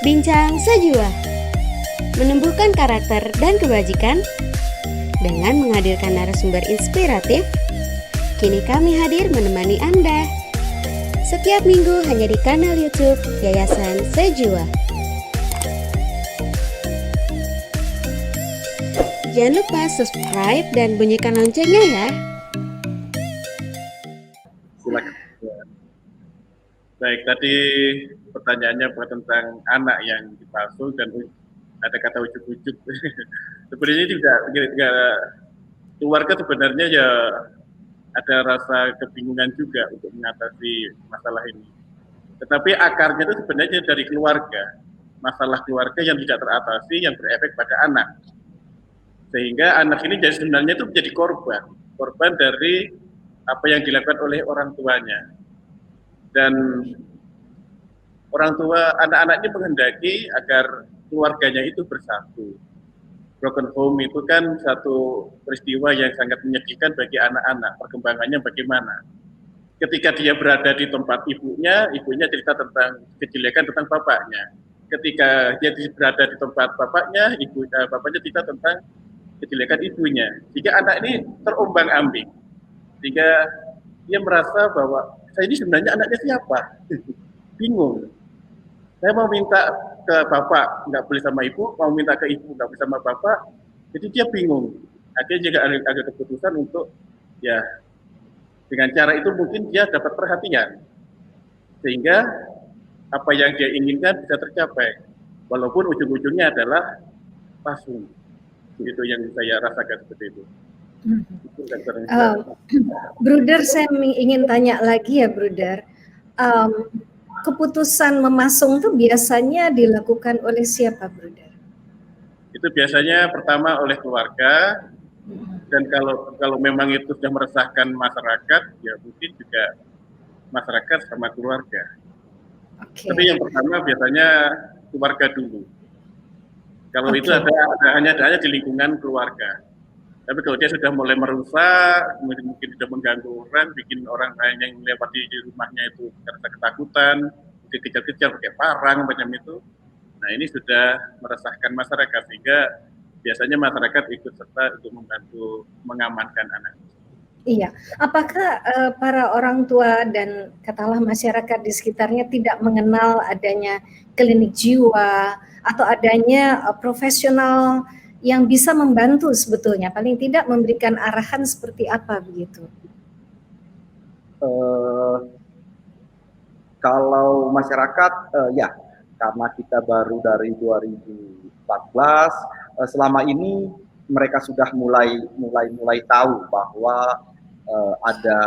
Bincang Sajua, menumbuhkan karakter dan kebajikan dengan menghadirkan narasumber inspiratif. Kini kami hadir menemani Anda setiap minggu hanya di kanal YouTube Yayasan Sajua. Jangan lupa subscribe dan bunyikan loncengnya ya. Silakan. Baik, tadi pertanyaannya tentang anak yang dipalsu dan ada kata ujuk-ujuk. Sebenarnya juga keluarga sebenarnya ya ada rasa kebingungan juga untuk mengatasi masalah ini. Tetapi akarnya itu sebenarnya dari keluarga. Masalah keluarga yang tidak teratasi yang berefek pada anak. Sehingga anak ini jadi sebenarnya itu menjadi korban dari apa yang dilakukan oleh orang tuanya. Dan orang tua anak-anak ini menghendaki agar keluarganya itu bersatu. Broken home itu kan satu peristiwa yang sangat menyedihkan bagi anak-anak. Perkembangannya bagaimana? Ketika dia berada di tempat ibunya cerita tentang kejelekan tentang bapaknya. Ketika dia berada di tempat bapaknya, bapaknya cerita tentang kejelekan ibunya. Jika anak ini terombang-ambing, sehingga dia merasa bahwa saya ini sebenarnya anaknya siapa? Bingung. Saya mau minta ke bapak, nggak boleh sama ibu, mau minta ke ibu, nggak boleh sama bapak, jadi dia bingung. Akhirnya juga ada keputusan untuk, ya, dengan cara itu mungkin dia dapat perhatian, sehingga apa yang dia inginkan bisa tercapai, walaupun ujung-ujungnya adalah palsu. Itu yang saya rasakan seperti itu. Bruder, saya ingin tanya lagi ya, Bruder. Keputusan memasung itu biasanya dilakukan oleh siapa, Bruder? Itu biasanya pertama oleh keluarga, dan kalau memang itu sudah meresahkan masyarakat, ya mungkin juga masyarakat sama keluarga. Okay. Tapi yang pertama biasanya keluarga dulu. Kalau itu hanya di lingkungan keluarga. Tapi kalau dia sudah mulai merusak, mungkin sudah mengganggu orang, bikin orang lain yang melewati di rumahnya itu karena ketakutan, mungkin kejar-kejar pakai parang macam itu. Nah, ini sudah meresahkan masyarakat, sehingga biasanya masyarakat ikut serta untuk membantu mengamankan anak. Iya, apakah para orang tua dan katakanlah masyarakat di sekitarnya tidak mengenal adanya klinik jiwa atau adanya profesional yang bisa membantu sebetulnya, paling tidak memberikan arahan seperti apa begitu? Kalau masyarakat, ya, karena kita baru dari 2014, selama ini mereka sudah mulai tahu bahwa ada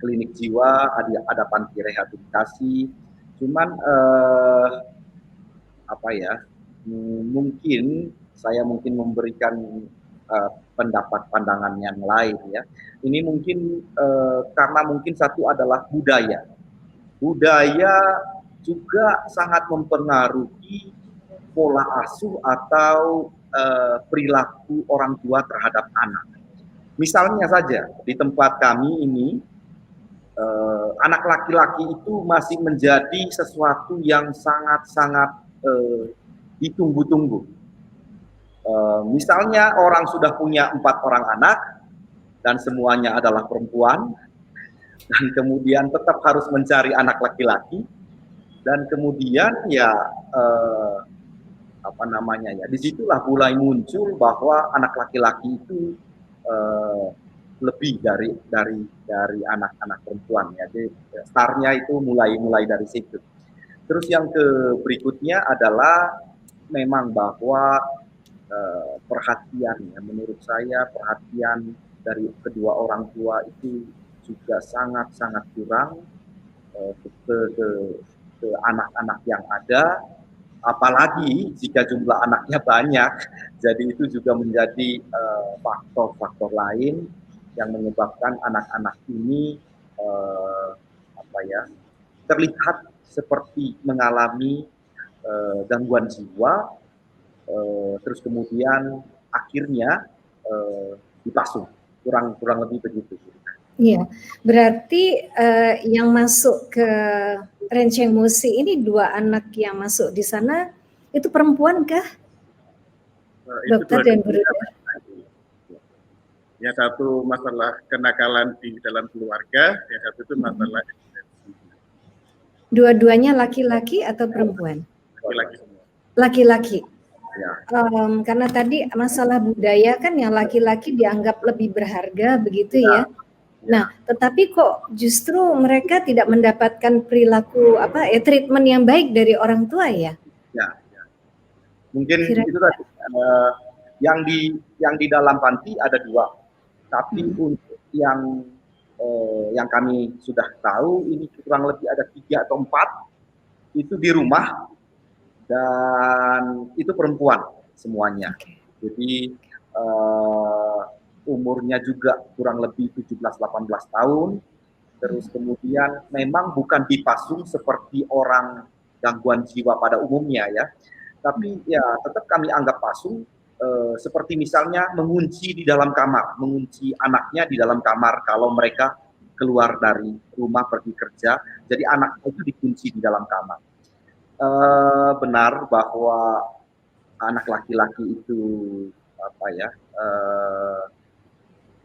klinik jiwa, ada panti rehabilitasi. Cuman mungkin saya memberikan pendapat pandangan yang lain ya. Ini mungkin karena mungkin satu adalah budaya juga sangat mempengaruhi pola asuh atau perilaku orang tua terhadap anak. Misalnya saja di tempat kami ini anak laki-laki itu masih menjadi sesuatu yang sangat-sangat ditunggu-tunggu. Misalnya orang sudah punya 4 orang anak dan semuanya adalah perempuan, dan kemudian tetap harus mencari anak laki-laki, dan kemudian ya disitulah mulai muncul bahwa anak laki-laki itu lebih dari anak-anak perempuan ya. Jadi startnya itu mulai dari situ. Terus yang berikutnya adalah memang bahwa perhatian ya, menurut saya perhatian dari kedua orang tua itu juga sangat-sangat kurang ke anak-anak yang ada, apalagi jika jumlah anaknya banyak. Jadi itu juga menjadi faktor-faktor lain yang menyebabkan anak-anak ini terlihat seperti mengalami gangguan jiwa, terus kemudian akhirnya dipasung, kurang lebih begitu. Iya, berarti yang masuk ke Renceng Musi ini 2 anak yang masuk di sana itu perempuan kah? Itu Dokter dan dua-duanya Bruder? laki-laki. Yang satu masalah kenakalan di dalam keluarga, yang satu itu masalah epilepsi. Dua-duanya laki-laki atau perempuan? Laki-laki semua. Laki-laki. Ya. Karena tadi masalah budaya kan yang laki-laki dianggap lebih berharga begitu ya. Nah, tetapi kok justru mereka tidak mendapatkan perilaku treatment yang baik dari orang tua ya? Ya. Mungkin Kira-kira. itu tadi yang di dalam panti ada 2, tapi untuk yang kami sudah tahu ini kurang lebih ada 3 atau 4 itu di rumah dan itu perempuan semuanya. Jadi umurnya juga kurang lebih 17-18 tahun. Terus kemudian memang bukan dipasung seperti orang gangguan jiwa pada umumnya ya. Tapi ya tetap kami anggap pasung seperti misalnya mengunci di dalam kamar, mengunci anaknya di dalam kamar kalau mereka keluar dari rumah pergi kerja. Jadi anaknya itu dikunci di dalam kamar. Benar bahwa anak laki-laki itu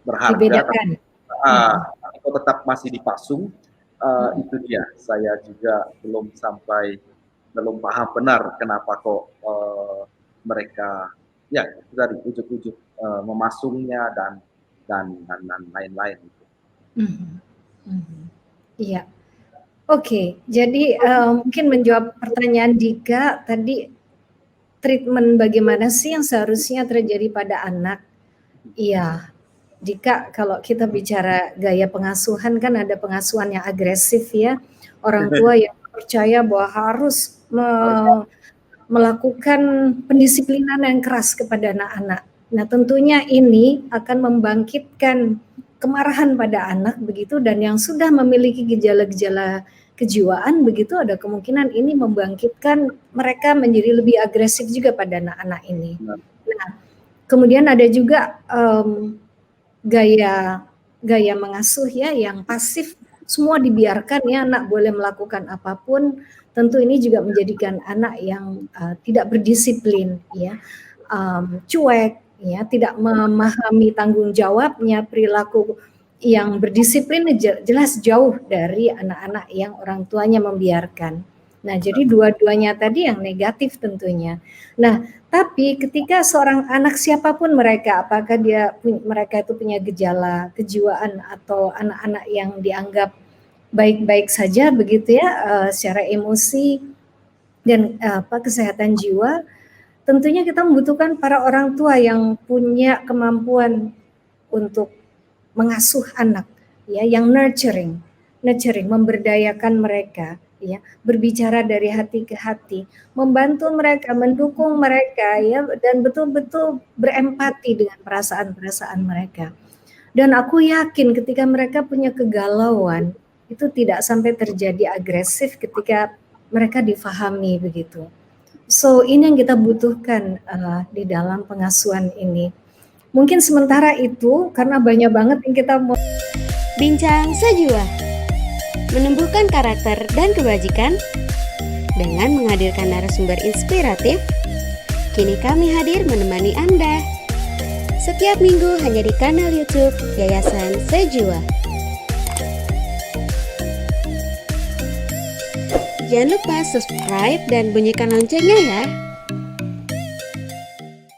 berharga, Dibedakan. tapi kok tetap masih dipasung. Itu dia, saya juga belum paham benar kenapa kok mereka ya itu tadi ujuk-ujuk memasungnya dan lain-lain. Iya. Oke, jadi mungkin menjawab pertanyaan Dika tadi, treatment bagaimana sih yang seharusnya terjadi pada anak? Iya, Dika, kalau kita bicara gaya pengasuhan kan ada pengasuhan yang agresif ya, orang tua yang percaya bahwa harus melakukan pendisiplinan yang keras kepada anak-anak. Nah, tentunya ini akan membangkitkan kemarahan pada anak begitu, dan yang sudah memiliki gejala-gejala kejiwaan begitu ada kemungkinan ini membangkitkan mereka menjadi lebih agresif juga pada anak-anak ini. Nah, kemudian ada juga gaya mengasuh ya yang pasif, semua dibiarkan ya, anak boleh melakukan apapun. Tentu ini juga menjadikan anak yang tidak berdisiplin ya, cuek ya, tidak memahami tanggung jawabnya, perilaku yang berdisiplin jelas jauh dari anak-anak yang orang tuanya membiarkan. Nah, jadi dua-duanya tadi yang negatif tentunya. Nah, tapi ketika seorang anak siapapun mereka, apakah mereka itu punya gejala kejiwaan atau anak-anak yang dianggap baik-baik saja begitu ya, secara emosi dan kesehatan jiwa, tentunya kita membutuhkan para orang tua yang punya kemampuan untuk mengasuh anak ya, yang nurturing, memberdayakan mereka ya, berbicara dari hati ke hati, membantu mereka, mendukung mereka ya, dan betul-betul berempati dengan perasaan-perasaan mereka. Dan aku yakin ketika mereka punya kegalauan itu tidak sampai terjadi agresif ketika mereka difahami begitu. So ini yang kita butuhkan di dalam pengasuhan ini. Mungkin sementara itu karena banyak banget yang kita mau. Bincang Sejiwa, menumbuhkan karakter dan kebajikan dengan menghadirkan narasumber inspiratif. Kini kami hadir menemani Anda setiap minggu hanya di kanal YouTube Yayasan Sejiwa. Jangan lupa subscribe dan bunyikan loncengnya ya.